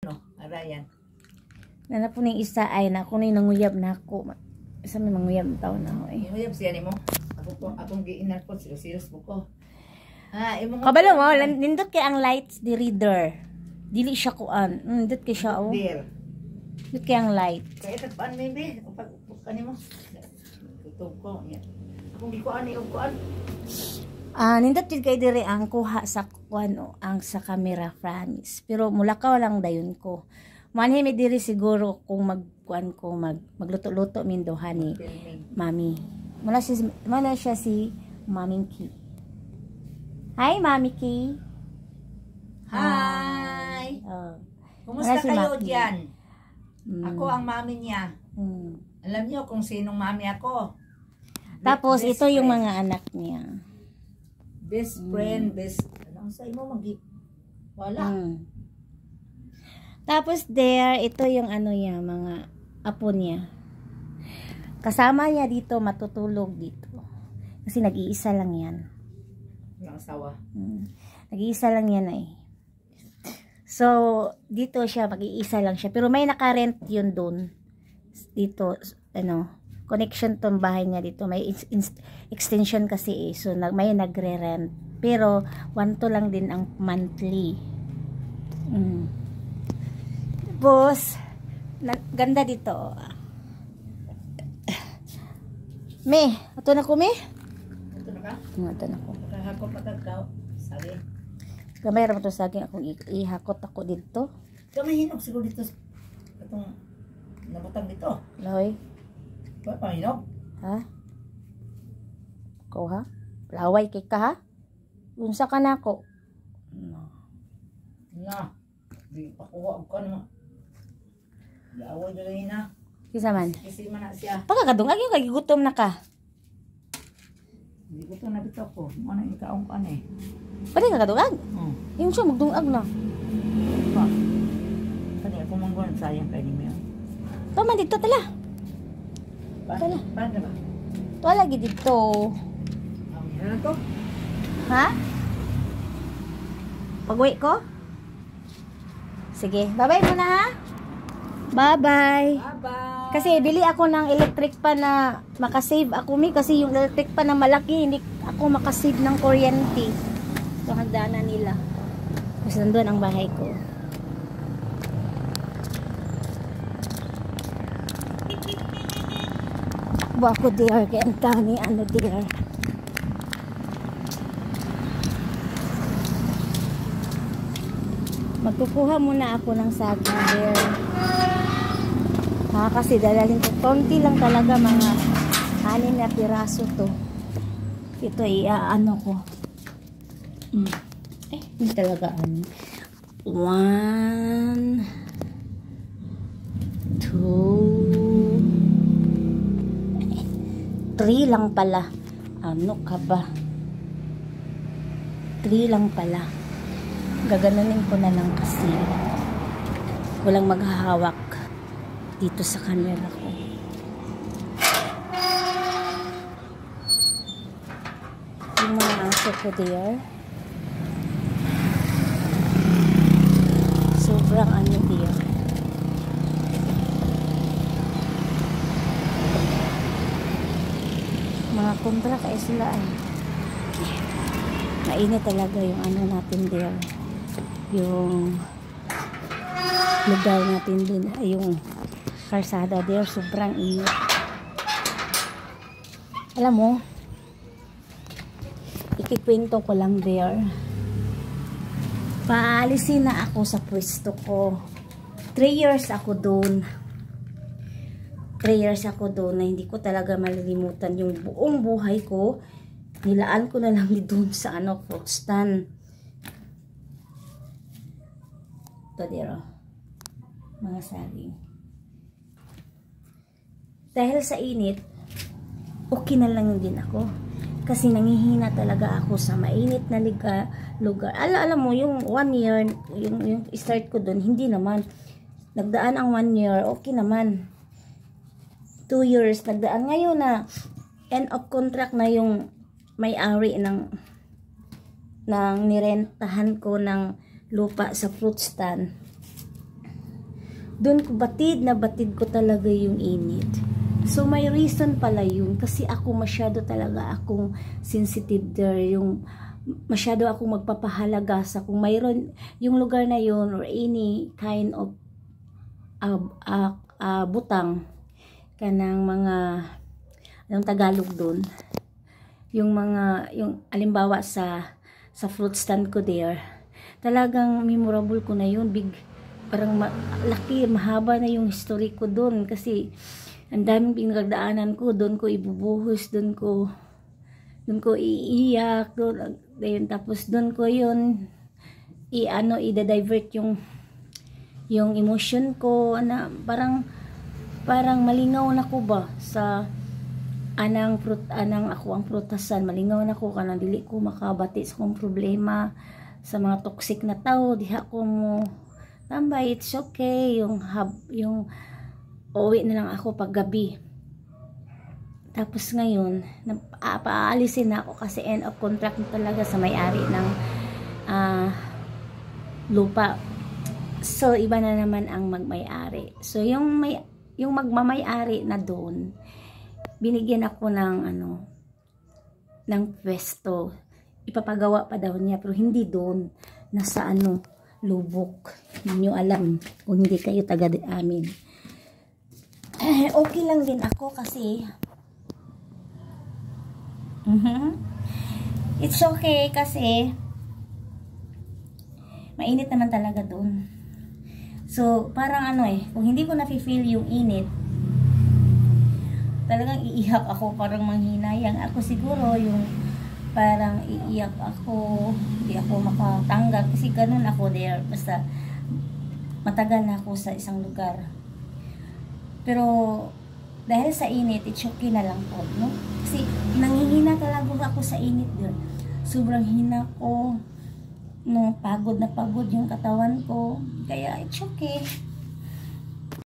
No, arayan. Nana po ning isa ay na ako nanguyab na ako. Isa may manguyab na taon na ako eh. Nguyab siya nimo. Akong giinar ko serious po ko. Imong Kabalo mo, nindot kay ang lights di reader. Dili siya kuan. Nindot kay siya oh. Nindot kay ang light. Kaya tagpaan maybe pag kanimo. Tutog ko niya. Akong gikuan ni kuan. Nindot jud kay dire ang kuha sa kuan o ang sa camera frames. Pero mulakaw lang dayon ko. Manhi mi diri siguro kung magkuan ko magluto-luto min doha ni Mami. Mula siya si Maming Ki. Hi, Mami Ki. Hi. Kumusta si kayo Maki diyan? Ako ang mami niya. Alam niyo kung sinong mami ako. Tapos Best ito yung friend. mga anak niya. Best friend, anong sa imo wala. Tapos there, ito yung ano niya, mga apo niya. Kasama niya dito, matutulog dito. Kasi nag-iisa lang yan. Yung asawa. Nag-iisa lang yan eh. So, dito siya, mag-iisa lang siya. Pero may nakarent yun doon. Dito, connection tong bahay niya dito. May extension kasi eh. So, may nagre-rent. Pero, 1 to lang din ang monthly. Tapos, ganda dito. Me, ato na ko me? Ito na ka? Ato na ko. Nakahakot patagkaw. Sabi. Kamay raman to sa akin akong ihakot ako dito. Ito may hinog siguro dito. Itong nabutang dito. Loy. Ba pa hinog? Ha? Ikaw ha? Laway kay ka ha? Unsa ka na ako? Na. Di pakuha ko na. Laway dali na. Kisa man. Kasi man na siya. Pagkakadungag yung kagigutom na ka. Hindi ko ito nabito ko. Ano yung ikaong ka na eh. Pwede kakadungag? Yung siya magdungag na. Pa. Kani ako mangguan sayang kay nimo. Tama dito tala. Tala. Paano ba? Tuwa lagi dito. Ano to? Ha? Pag-uwi ko? Sige. Bye-bye muna ha? Bye-bye. Bye-bye. Kasi bili ako ng electric pa na makasave ako mi. Kasi yung electric pa na malaki, hindi ako makasave ng kuryente. So, hagdanan nila. Tapos nandun ang bahay ko. Bako dear, kaya ang dami ano dear. Magkukuha muna ako ng saging dear. Kasi dalalin ko. Konti lang talaga, mga 6 na piraso to. Ito ano ko. Hindi talaga ano. 1, 2, 3 lang pala. Ano ka ba? 3 lang pala. Gaganunin ko na lang kasi walang maghahawak dito sa camera ko. Yung mga aso ko there. Sobrang ano there. Mga kontra kaya sila ay. Mainit talaga yung ano natin there. Yung lugar natin din ay yung karsada there, sobrang init. Alam mo, ikikwento ko lang there. Paalisin na ako sa pwesto ko. 3 years ako doon. 3 years ako doon na hindi ko talaga malilimutan yung buong buhay ko. Nilaan ko na lang doon sa fruit stand. Ito there, mga saging. Dahil sa init, okay na lang din ako. Kasi nangihina talaga ako sa mainit na lugar. Alam mo, yung 1 year, yung start ko doon, hindi naman. Nagdaan ang 1 year, okay naman. 2 years, nagdaan. Ngayon na, end of contract na yung may-ari ng nirentahan ko ng lupa sa fruit stand. doon ko batid ko talaga yung init. So may reason pala yun, kasi ako masyado talaga akong sensitive there, yung masyado akong magpapahalaga sa kung mayroon yung lugar na yun or any kind of butang kanang mga anong Tagalog doon, yung alimbawa sa fruit stand ko there, talagang memorable ko na yun, parang laki, mahaba na yung history ko doon, kasi ang daming pinagdaanan ko doon, ko ibubuhos, doon ko iiyak doon, tapos doon ko yun i-divert yung emotion ko, parang malingaw na ko ba sa anang ako ang prutasan, malingaw na ko kanang dili ko makabati sa kong problema sa mga toxic na tao, diha ko mo tambay, it's okay, yung uwi na lang ako pag gabi. Tapos ngayon paalisin na ako kasi end of contract na talaga sa may-ari ng lupa. So iba na naman ang magmay-ari. So yung magmamay-ari na doon, binigyan ako ng pwesto. Ipapagawa pa daw niya, pero hindi doon, nasa Lubok. Hindi nyo alam kung hindi kayo taga amin. Okay lang din ako kasi it's okay kasi mainit naman talaga doon. So parang kung hindi ko nafe-feel yung init, talagang iiyak ako, parang manghinayang ako siguro, yung parang iiyak ako, hindi ako makatanggap kasi ganun ako there, basta matagal na ako sa isang lugar. Pero dahil sa init, it's okay na lang po, no? Kasi nanghihina talaga ako sa init doon. Sobrang hina ko, no, pagod na pagod yung katawan ko. Kaya it's okay.